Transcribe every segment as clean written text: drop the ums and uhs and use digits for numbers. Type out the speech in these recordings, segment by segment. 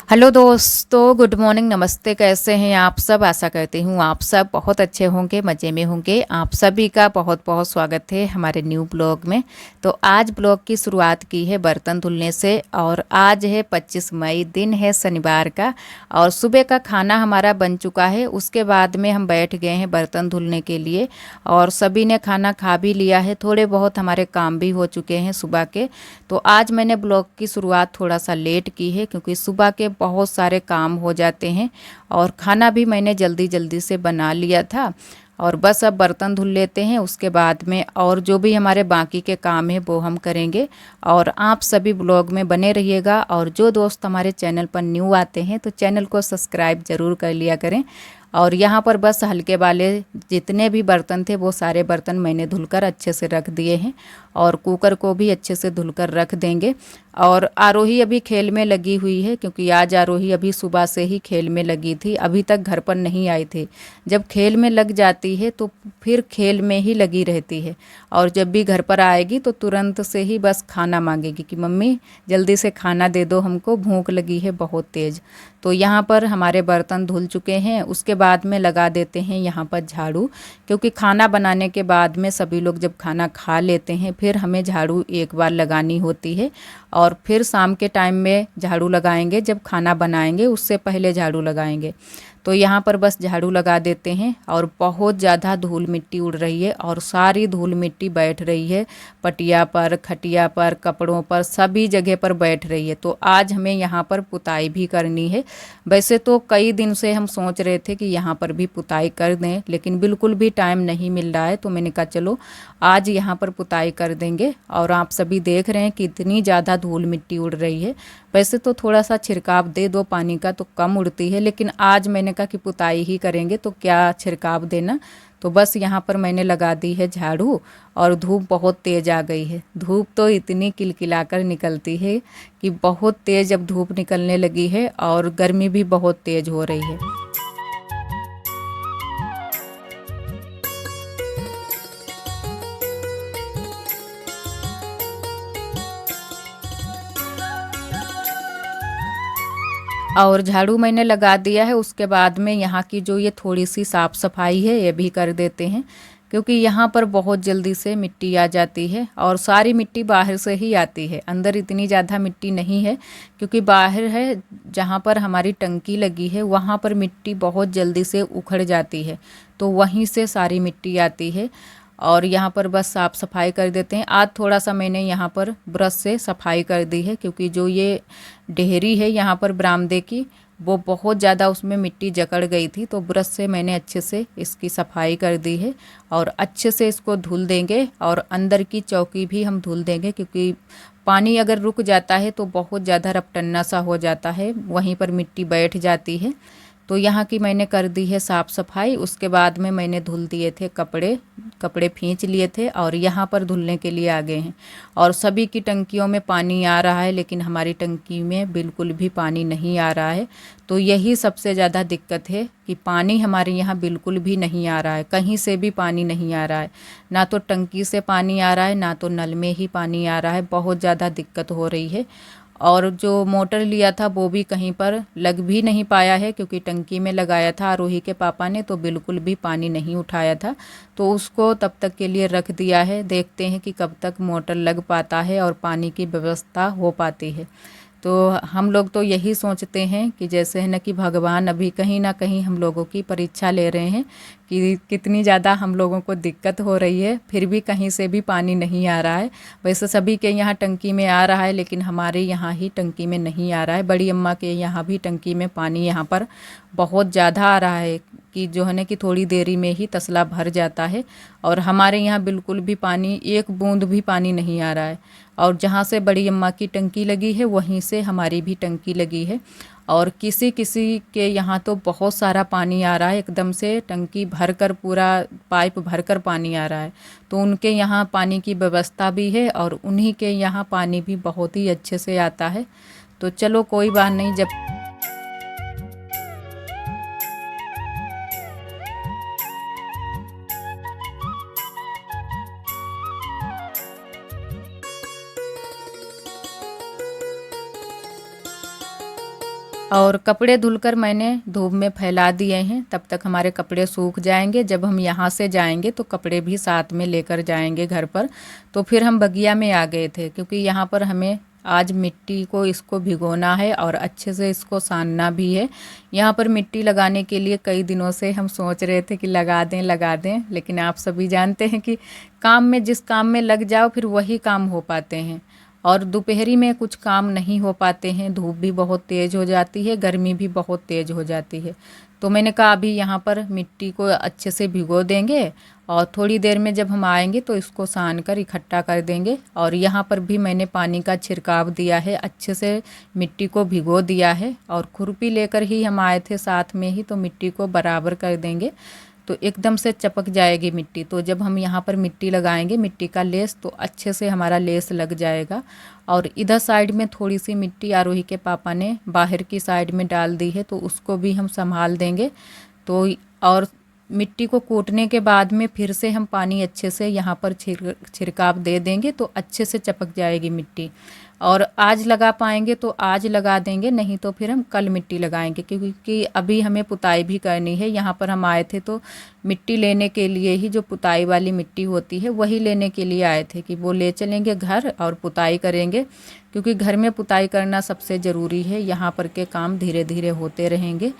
Hello दोस्तों, good morning, नमस्ते। कैसे हैं आप सब? आशा करती हूँ आप सब बहुत अच्छे होंगे, मज़े में होंगे। आप सभी का बहुत बहुत स्वागत है हमारे न्यू ब्लॉग में। तो आज ब्लॉग की शुरुआत की है बर्तन धुलने से। और आज है 25 मई, दिन है शनिवार का। और सुबह का खाना हमारा बन चुका है। उसके बाद में हम बैठ गए हैं बर्तन धुलने के लिए। और सभी ने खाना खा भी लिया है। थोड़े बहुत हमारे काम भी हो चुके हैं सुबह के। तो आज मैंने ब्लॉग की शुरुआत थोड़ा सा लेट की है, क्योंकि सुबह के बहुत सारे काम हो जाते हैं। और खाना भी मैंने जल्दी जल्दी से बना लिया था। और बस अब बर्तन धुल लेते हैं, उसके बाद में और जो भी हमारे बाकी के काम है वो हम करेंगे। और आप सभी ब्लॉग में बने रहिएगा। और जो दोस्त हमारे चैनल पर न्यू आते हैं तो चैनल को सब्सक्राइब ज़रूर कर लिया करें। और यहाँ पर बस हल्के वाले जितने भी बर्तन थे वो सारे बर्तन मैंने धुलकर अच्छे से रख दिए हैं। और कुकर को भी अच्छे से धुलकर रख देंगे। और आरोही अभी खेल में लगी हुई है, क्योंकि आज आरोही अभी सुबह से ही खेल में लगी थी, अभी तक घर पर नहीं आई थी। जब खेल में लग जाती है तो फिर खेल में ही लगी रहती है। और जब भी घर पर आएगी तो तुरंत से ही बस खाना मांगेगी कि मम्मी जल्दी से खाना दे दो, हमको भूख लगी है बहुत तेज़। तो यहाँ पर हमारे बर्तन धुल चुके हैं। उसके बाद में लगा देते हैं यहाँ पर झाड़ू, क्योंकि खाना बनाने के बाद में सभी लोग जब खाना खा लेते हैं फिर हमें झाड़ू एक बार लगानी होती है। और फिर शाम के टाइम में झाड़ू लगाएंगे, जब खाना बनाएंगे उससे पहले झाड़ू लगाएंगे। तो यहाँ पर बस झाड़ू लगा देते हैं। और बहुत ज़्यादा धूल मिट्टी उड़ रही है और सारी धूल मिट्टी बैठ रही है पटिया पर, खटिया पर, कपड़ों पर, सभी जगह पर बैठ रही है। तो आज हमें यहाँ पर पुताई भी करनी है। वैसे तो कई दिन से हम सोच रहे थे कि यहाँ पर भी पुताई कर दें, लेकिन बिल्कुल भी टाइम नहीं मिल रहा है। तो मैंने कहा चलो आज यहाँ पर पुताई कर देंगे। और आप सभी देख रहे हैं कि इतनी ज़्यादा धूल मिट्टी उड़ रही है। वैसे तो थोड़ा सा छिड़काव दे दो पानी का तो कम उड़ती है, लेकिन आज मैंने कहा कि पुताई ही करेंगे तो क्या छिड़काव देना। तो बस यहाँ पर मैंने लगा दी है झाड़ू। और धूप बहुत तेज़ आ गई है। धूप तो इतनी किलकिलाकर निकलती है कि बहुत तेज़ अब धूप निकलने लगी है और गर्मी भी बहुत तेज़ हो रही है। और झाड़ू मैंने लगा दिया है। उसके बाद में यहाँ की जो ये थोड़ी सी साफ़ सफाई है ये भी कर देते हैं, क्योंकि यहाँ पर बहुत जल्दी से मिट्टी आ जाती है। और सारी मिट्टी बाहर से ही आती है, अंदर इतनी ज़्यादा मिट्टी नहीं है। क्योंकि बाहर है जहाँ पर हमारी टंकी लगी है वहाँ पर मिट्टी बहुत जल्दी से उखड़ जाती है, तो वहीं से सारी मिट्टी आती है। और यहाँ पर बस साफ़ सफाई कर देते हैं। आज थोड़ा सा मैंने यहाँ पर ब्रश से सफाई कर दी है, क्योंकि जो ये ढेरी है यहाँ पर बरामदे की, वो बहुत ज़्यादा उसमें मिट्टी जकड़ गई थी। तो ब्रश से मैंने अच्छे से इसकी सफाई कर दी है। और अच्छे से इसको धुल देंगे। और अंदर की चौकी भी हम धुल देंगे, क्योंकि पानी अगर रुक जाता है तो बहुत ज़्यादा रपटन्ना सा हो जाता है, वहीं पर मिट्टी बैठ जाती है। तो यहाँ की मैंने कर दी है साफ़ सफाई। उसके बाद में मैंने धुल दिए थे कपड़े, कपड़े खींच लिए थे और यहाँ पर धुलने के लिए आ गए हैं। और सभी की टंकियों में पानी आ रहा है, लेकिन हमारी टंकी में बिल्कुल भी पानी नहीं आ रहा है। तो यही सबसे ज़्यादा दिक्कत है कि पानी हमारे यहाँ बिल्कुल भी नहीं आ रहा है, कहीं से भी पानी नहीं आ रहा है। ना तो टंकी से पानी आ रहा है, ना तो नल में ही पानी आ रहा है। बहुत ज़्यादा दिक्कत हो रही है। और जो मोटर लिया था वो भी कहीं पर लग भी नहीं पाया है, क्योंकि टंकी में लगाया था आरोही के पापा ने, तो बिल्कुल भी पानी नहीं उठाया था। तो उसको तब तक के लिए रख दिया है। देखते हैं कि कब तक मोटर लग पाता है और पानी की व्यवस्था हो पाती है। तो हम लोग तो यही सोचते हैं कि जैसे है ना कि भगवान अभी कहीं ना कहीं हम लोगों की परीक्षा ले रहे हैं कि कितनी ज़्यादा हम लोगों को दिक्कत हो रही है, फिर भी कहीं से भी पानी नहीं आ रहा है। वैसे सभी के यहाँ टंकी में आ रहा है, लेकिन हमारे यहाँ ही टंकी में नहीं आ रहा है। बड़ी अम्मा के यहाँ भी टंकी में पानी यहाँ पर बहुत ज़्यादा आ रहा है, कि जो है ना कि थोड़ी देरी में ही तसला भर जाता है। और हमारे यहाँ बिल्कुल भी पानी, एक बूंद भी पानी नहीं आ रहा है। और जहाँ से बड़ी अम्मा की टंकी लगी है वहीं से हमारी भी टंकी लगी है। और किसी किसी के यहाँ तो बहुत सारा पानी आ रहा है, एकदम से टंकी भर कर, पूरा पाइप भर कर पानी आ रहा है। तो उनके यहाँ पानी की व्यवस्था भी है और उन्हीं के यहाँ पानी भी बहुत ही अच्छे से आता है। तो चलो कोई बात नहीं। जब और कपड़े धुलकर मैंने धूप में फैला दिए हैं। तब तक हमारे कपड़े सूख जाएंगे। जब हम यहाँ से जाएंगे तो कपड़े भी साथ में लेकर जाएंगे घर पर। तो फिर हम बगिया में आ गए थे, क्योंकि यहाँ पर हमें आज मिट्टी को इसको भिगोना है और अच्छे से इसको सानना भी है। यहाँ पर मिट्टी लगाने के लिए कई दिनों से हम सोच रहे थे कि लगा दें, लेकिन आप सभी जानते हैं कि काम में, जिस काम में लग जाओ फिर वही काम हो पाते हैं। और दोपहरी में कुछ काम नहीं हो पाते हैं, धूप भी बहुत तेज़ हो जाती है, गर्मी भी बहुत तेज़ हो जाती है। तो मैंने कहा अभी यहाँ पर मिट्टी को अच्छे से भिगो देंगे और थोड़ी देर में जब हम आएंगे तो इसको सान कर इकट्ठा कर देंगे। और यहाँ पर भी मैंने पानी का छिड़काव दिया है, अच्छे से मिट्टी को भिगो दिया है। और खुरपी लेकर ही हम आए थे साथ में ही, तो मिट्टी को बराबर कर देंगे तो एकदम से चपक जाएगी मिट्टी। तो जब हम यहाँ पर मिट्टी लगाएंगे, मिट्टी का लेस, तो अच्छे से हमारा लेस लग जाएगा। और इधर साइड में थोड़ी सी मिट्टी आरोही के पापा ने बाहर की साइड में डाल दी है, तो उसको भी हम संभाल देंगे। तो और मिट्टी को कूटने के बाद में फिर से हम पानी अच्छे से यहाँ पर छिड़काव दे देंगे तो अच्छे से चपक जाएगी मिट्टी। और आज लगा पाएंगे तो आज लगा देंगे, नहीं तो फिर हम कल मिट्टी लगाएंगे, क्योंकि अभी हमें पुताई भी करनी है। यहाँ पर हम आए थे तो मिट्टी लेने के लिए ही, जो पुताई वाली मिट्टी होती है वही लेने के लिए आए थे कि वो ले चलेंगे घर और पुताई करेंगे, क्योंकि घर में पुताई करना सबसे ज़रूरी है। यहाँ पर के काम धीरे धीरे होते रहेंगे।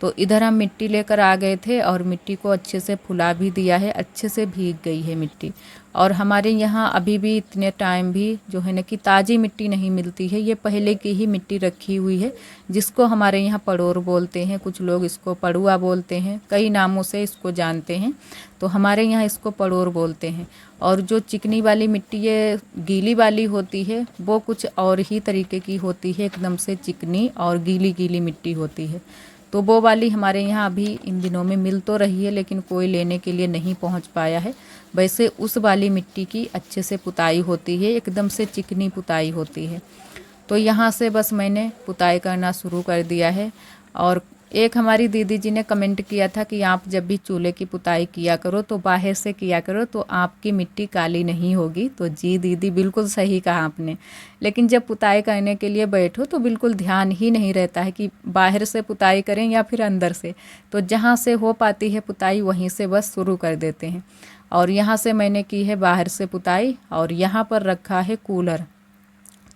तो इधर हम मिट्टी लेकर आ गए थे और मिट्टी को अच्छे से फुला भी दिया है, अच्छे से भीग गई है मिट्टी। और हमारे यहाँ अभी भी इतने टाइम भी जो है ना कि ताज़ी मिट्टी नहीं मिलती है, ये पहले की ही मिट्टी रखी हुई है, जिसको हमारे यहाँ पड़ोर बोलते हैं, कुछ लोग इसको पड़ुआ बोलते हैं, कई नामों से इसको जानते हैं। तो हमारे यहाँ इसको पड़ोर बोलते हैं। और जो चिकनी वाली मिट्टी, ये गीली वाली होती है, वो कुछ और ही तरीके की होती है, एकदम से चिकनी और गीली गीली मिट्टी होती है। तो वो वाली हमारे यहाँ अभी इन दिनों में मिल तो रही है, लेकिन कोई लेने के लिए नहीं पहुँच पाया है। वैसे उस वाली मिट्टी की अच्छे से पुताई होती है, एकदम से चिकनी पुताई होती है। तो यहाँ से बस मैंने पुताई करना शुरू कर दिया है। और एक हमारी दीदी जी ने कमेंट किया था कि आप जब भी चूल्हे की पुताई किया करो तो बाहर से किया करो, तो आपकी मिट्टी काली नहीं होगी। तो जी दीदी, बिल्कुल सही कहा आपने। लेकिन जब पुताई करने के लिए बैठो तो बिल्कुल ध्यान ही नहीं रहता है कि बाहर से पुताई करें या फिर अंदर से। तो जहाँ से हो पाती है पुताई वहीं से बस शुरू कर देते हैं। और यहाँ से मैंने की है बाहर से पुताई। और यहाँ पर रखा है कूलर,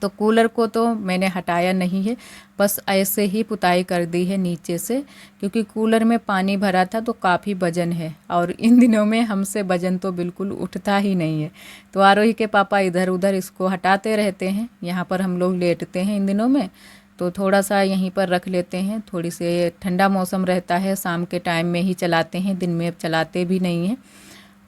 तो कूलर को तो मैंने हटाया नहीं है, बस ऐसे ही पुताई कर दी है नीचे से, क्योंकि कूलर में पानी भरा था तो काफ़ी वजन है। और इन दिनों में हमसे वजन तो बिल्कुल उठता ही नहीं है। तो आरोही के पापा इधर उधर इसको हटाते रहते हैं। यहाँ पर हम लोग लेटते हैं इन दिनों में, तो थोड़ा सा यहीं पर रख लेते हैं। थोड़ी से ठंडा मौसम रहता है, शाम के टाइम में ही चलाते हैं, दिन में अब चलाते भी नहीं हैं।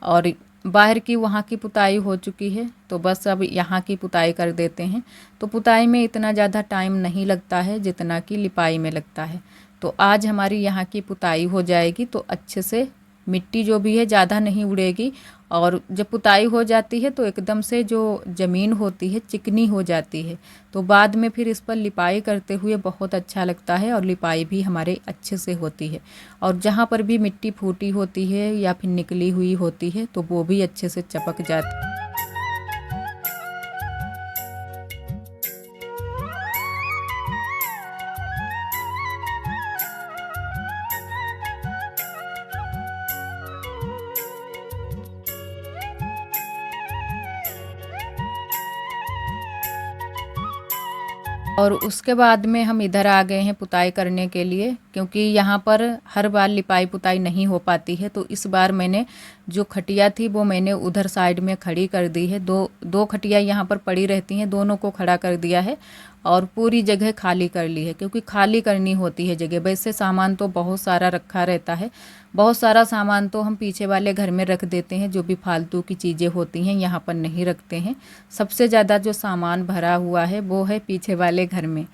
और बाहर की वहाँ की पुताई हो चुकी है, तो बस अब यहाँ की पुताई कर देते हैं। तो पुताई में इतना ज़्यादा टाइम नहीं लगता है जितना कि लिपाई में लगता है। तो आज हमारी यहाँ की पुताई हो जाएगी तो अच्छे से मिट्टी जो भी है ज़्यादा नहीं उड़ेगी। और जब पुताई हो जाती है तो एकदम से जो ज़मीन होती है चिकनी हो जाती है, तो बाद में फिर इस पर लिपाई करते हुए बहुत अच्छा लगता है और लिपाई भी हमारे अच्छे से होती है। और जहाँ पर भी मिट्टी फूटी होती है या फिर निकली हुई होती है तो वो भी अच्छे से चपक जाती है। और उसके बाद में हम इधर आ गए हैं पुताई करने के लिए, क्योंकि यहाँ पर हर बार लिपाई पुताई नहीं हो पाती है। तो इस बार मैंने जो खटिया थी वो मैंने उधर साइड में खड़ी कर दी है। दो खटिया यहाँ पर पड़ी रहती हैं, दोनों को खड़ा कर दिया है और पूरी जगह खाली कर ली है, क्योंकि खाली करनी होती है जगह। वैसे सामान तो बहुत सारा रखा रहता है, बहुत सारा सामान तो हम पीछे वाले घर में रख देते हैं, जो भी फालतू की चीज़ें होती हैं यहाँ पर नहीं रखते हैं। सबसे ज़्यादा जो सामान भरा हुआ है वो है पीछे वाले घर में।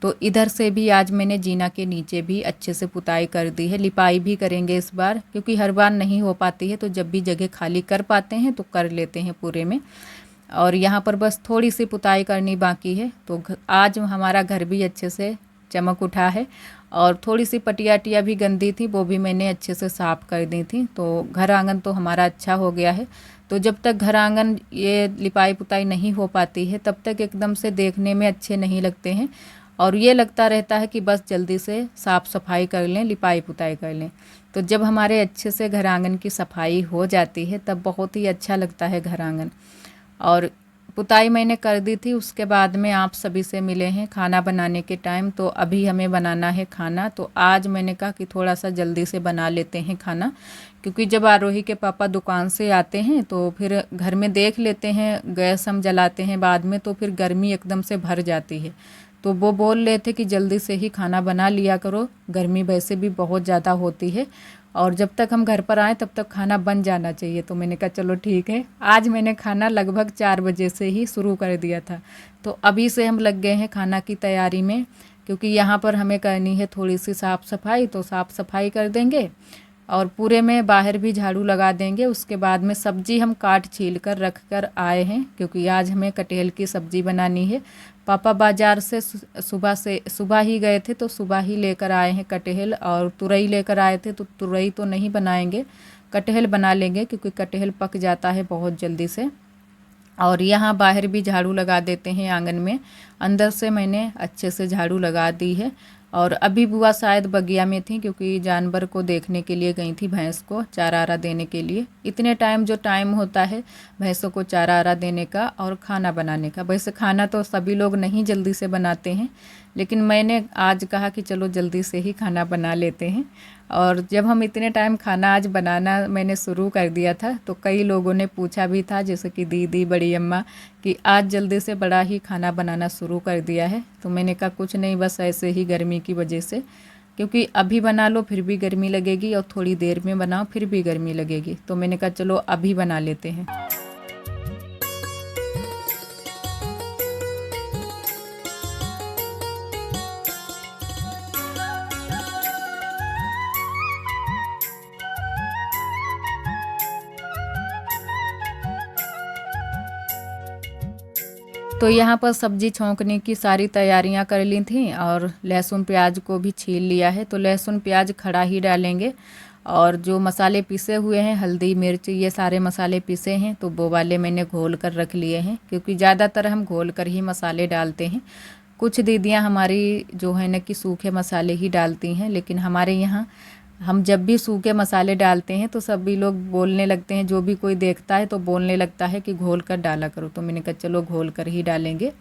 तो इधर से भी आज मैंने जीना के नीचे भी अच्छे से पुताई कर दी है। लिपाई भी करेंगे इस बार, क्योंकि हर बार नहीं हो पाती है, तो जब भी जगह खाली कर पाते हैं तो कर लेते हैं पूरे में। और यहाँ पर बस थोड़ी सी पुताई करनी बाकी है। तो आज हमारा घर भी अच्छे से चमक उठा है। और थोड़ी सी पटिया टिया भी गंदी थी, वो भी मैंने अच्छे से साफ़ कर दी थी। तो घर आंगन तो हमारा अच्छा हो गया है। तो जब तक घर आंगन ये लिपाई पुताई नहीं हो पाती है तब तक एकदम से देखने में अच्छे नहीं लगते हैं। और ये लगता रहता है कि बस जल्दी से साफ़ सफाई कर लें, लिपाई पुताई कर लें। तो जब हमारे अच्छे से घर आंगन की सफाई हो जाती है तब बहुत ही अच्छा लगता है घर आंगन। और पुताई मैंने कर दी थी, उसके बाद में आप सभी से मिले हैं खाना बनाने के टाइम। तो अभी हमें बनाना है खाना। तो आज मैंने कहा कि थोड़ा सा जल्दी से बना लेते हैं खाना, क्योंकि जब आरोही के पापा दुकान से आते हैं तो फिर घर में देख लेते हैं, गैस हम जलाते हैं बाद में तो फिर गर्मी एकदम से भर जाती है। तो वो बोल रहे थे कि जल्दी से ही खाना बना लिया करो, गर्मी वैसे भी बहुत ज़्यादा होती है और जब तक हम घर पर आएँ तब तक खाना बन जाना चाहिए। तो मैंने कहा चलो ठीक है। आज मैंने खाना लगभग 4 बजे से ही शुरू कर दिया था। तो अभी से हम लग गए हैं खाना की तैयारी में, क्योंकि यहाँ पर हमें करनी है थोड़ी सी साफ़ सफाई। तो साफ़ सफाई कर देंगे और पूरे में बाहर भी झाड़ू लगा देंगे। उसके बाद में सब्जी हम काट छील कर रख कर आए हैं, क्योंकि आज हमें कटहल की सब्ज़ी बनानी है। पापा बाज़ार से सुबह ही गए थे तो सुबह ही लेकर आए हैं कटहल, और तुरई लेकर आए थे। तो तुरई तो नहीं बनाएंगे, कटहल बना लेंगे, क्योंकि कटहल पक जाता है बहुत जल्दी से। और यहाँ बाहर भी झाड़ू लगा देते हैं आंगन में। अंदर से मैंने अच्छे से झाड़ू लगा दी है। और अभी बुआ शायद बगिया में थी, क्योंकि जानवर को देखने के लिए गई थी, भैंस को चारा आरा देने के लिए। इतने टाइम जो टाइम होता है भैंसों को चारा आरा देने का और खाना बनाने का। वैसे खाना तो सभी लोग नहीं जल्दी से बनाते हैं, लेकिन मैंने आज कहा कि चलो जल्दी से ही खाना बना लेते हैं। और जब हम इतने टाइम खाना आज बनाना मैंने शुरू कर दिया था तो कई लोगों ने पूछा भी था, जैसे कि दीदी, बड़ी अम्मा, कि आज जल्दी से बड़ा ही खाना बनाना शुरू कर दिया है। तो मैंने कहा कुछ नहीं, बस ऐसे ही गर्मी की वजह से, क्योंकि अभी बना लो फिर भी गर्मी लगेगी और थोड़ी देर में बनाओ फिर भी गर्मी लगेगी। तो मैंने कहा चलो अभी बना लेते हैं। तो यहाँ पर सब्जी छौंकने की सारी तैयारियाँ कर ली थी और लहसुन प्याज को भी छील लिया है। तो लहसुन प्याज खड़ा ही डालेंगे, और जो मसाले पीसे हुए हैं, हल्दी मिर्च ये सारे मसाले पीसे हैं तो वो वाले मैंने घोल कर रख लिए हैं, क्योंकि ज़्यादातर हम घोल कर ही मसाले डालते हैं। कुछ दीदियाँ हमारी जो है ना कि सूखे मसाले ही डालती हैं, लेकिन हमारे यहाँ हम जब भी सूखे मसाले डालते हैं तो सभी लोग बोलने लगते हैं, जो भी कोई देखता है तो बोलने लगता है कि घोल कर डाला करो। तो मैंने कहा चलो घोल कर ही डालेंगे।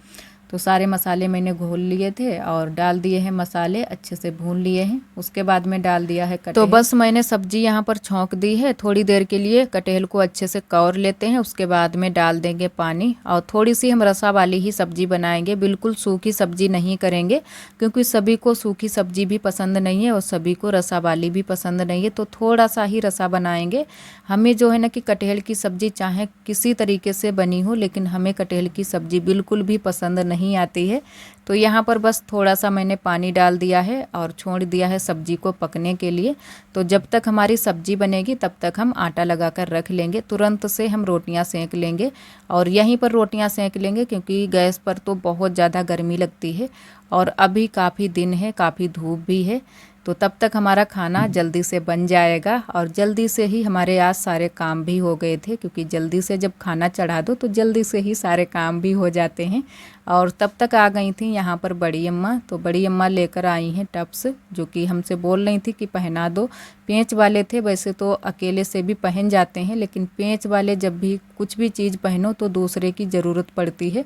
तो सारे मसाले मैंने घोल लिए थे और डाल दिए हैं मसाले, अच्छे से भून लिए हैं। उसके बाद में डाल दिया है कटहल। तो बस मैंने सब्जी यहाँ पर छौंक दी है। थोड़ी देर के लिए कटहल को अच्छे से कौर लेते हैं, उसके बाद में डाल देंगे पानी। और थोड़ी सी हम रसा वाली ही सब्जी बनाएंगे, बिल्कुल सूखी सब्जी नहीं करेंगे, क्योंकि सभी को सूखी सब्जी भी पसंद नहीं है और सभी को रसा वाली भी पसंद नहीं है। तो थोड़ा सा ही रसा बनाएंगे। हमें जो है ना कि कटहल की सब्जी चाहे किसी तरीके से बनी हो, लेकिन हमें कटहल की सब्जी बिल्कुल भी पसंद नहीं आती है। तो यहाँ पर बस थोड़ा सा मैंने पानी डाल दिया है और छोड़ दिया है सब्जी को पकने के लिए। तो जब तक हमारी सब्जी बनेगी तब तक हम आटा लगा कर रख लेंगे, तुरंत से हम रोटियाँ सेंक लेंगे। और यहीं पर रोटियाँ सेंक लेंगे, क्योंकि गैस पर तो बहुत ज़्यादा गर्मी लगती है और अभी काफ़ी दिन है, काफ़ी धूप भी है। तो तब तक हमारा खाना जल्दी से बन जाएगा। और जल्दी से ही हमारे आज सारे काम भी हो गए थे, क्योंकि जल्दी से जब खाना चढ़ा दो तो जल्दी से ही सारे काम भी हो जाते हैं। और तब तक आ गई थी यहाँ पर बड़ी अम्मा। तो बड़ी अम्मा लेकर आई हैं टप्स, जो कि हमसे बोल रही थी कि पहना दो। पेंच वाले थे, वैसे तो अकेले से भी पहन जाते हैं, लेकिन पेंच वाले जब भी कुछ भी चीज़ पहनो तो दूसरे की ज़रूरत पड़ती है।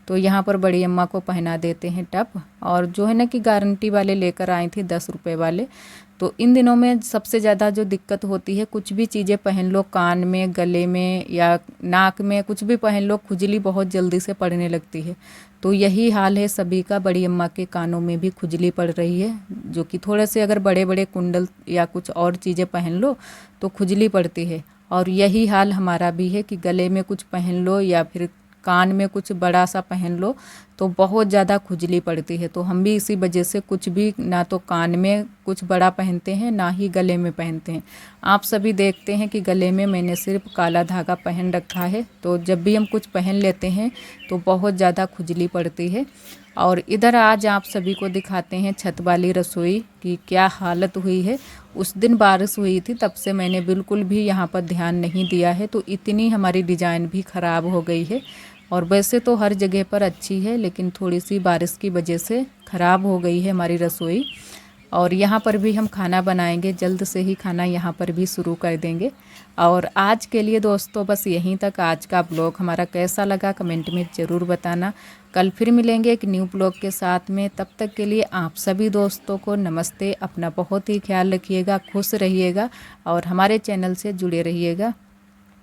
तो यहाँ पर बड़ी अम्मा को पहना देते हैं टप। और जो है ना कि गारंटी वाले लेकर आई थी 10 रुपये वाले। तो इन दिनों में सबसे ज़्यादा जो दिक्कत होती है, कुछ भी चीज़ें पहन लो, कान में, गले में या नाक में कुछ भी पहन लो, खुजली बहुत जल्दी से पड़ने लगती है। तो यही हाल है सभी का। बड़ी अम्मा के कानों में भी खुजली पड़ रही है, जो कि थोड़े से अगर बड़े बड़े कुंडल या कुछ और चीज़ें पहन लो तो खुजली पड़ती है। और यही हाल हमारा भी है कि गले में कुछ पहन लो या फिर कान में कुछ बड़ा सा पहन लो तो बहुत ज़्यादा खुजली पड़ती है। तो हम भी इसी वजह से कुछ भी ना तो कान में कुछ बड़ा पहनते हैं, ना ही गले में पहनते हैं। आप सभी देखते हैं कि गले में मैंने सिर्फ काला धागा पहन रखा है। तो जब भी हम कुछ पहन लेते हैं तो बहुत ज़्यादा खुजली पड़ती है। और इधर आज आप सभी को दिखाते हैं छत वाली रसोई की क्या हालत हुई है। उस दिन बारिश हुई थी, तब से मैंने बिल्कुल भी यहाँ पर ध्यान नहीं दिया है, तो इतनी हमारी डिज़ाइन भी ख़राब हो गई है। और वैसे तो हर जगह पर अच्छी है, लेकिन थोड़ी सी बारिश की वजह से ख़राब हो गई है हमारी रसोई। और यहाँ पर भी हम खाना बनाएंगे, जल्द से ही खाना यहाँ पर भी शुरू कर देंगे। और आज के लिए दोस्तों बस यहीं तक। आज का ब्लॉग हमारा कैसा लगा कमेंट में ज़रूर बताना। कल फिर मिलेंगे एक न्यू ब्लॉग के साथ में। तब तक के लिए आप सभी दोस्तों को नमस्ते। अपना बहुत ही ख्याल रखिएगा, खुश रहिएगा और हमारे चैनल से जुड़े रहिएगा।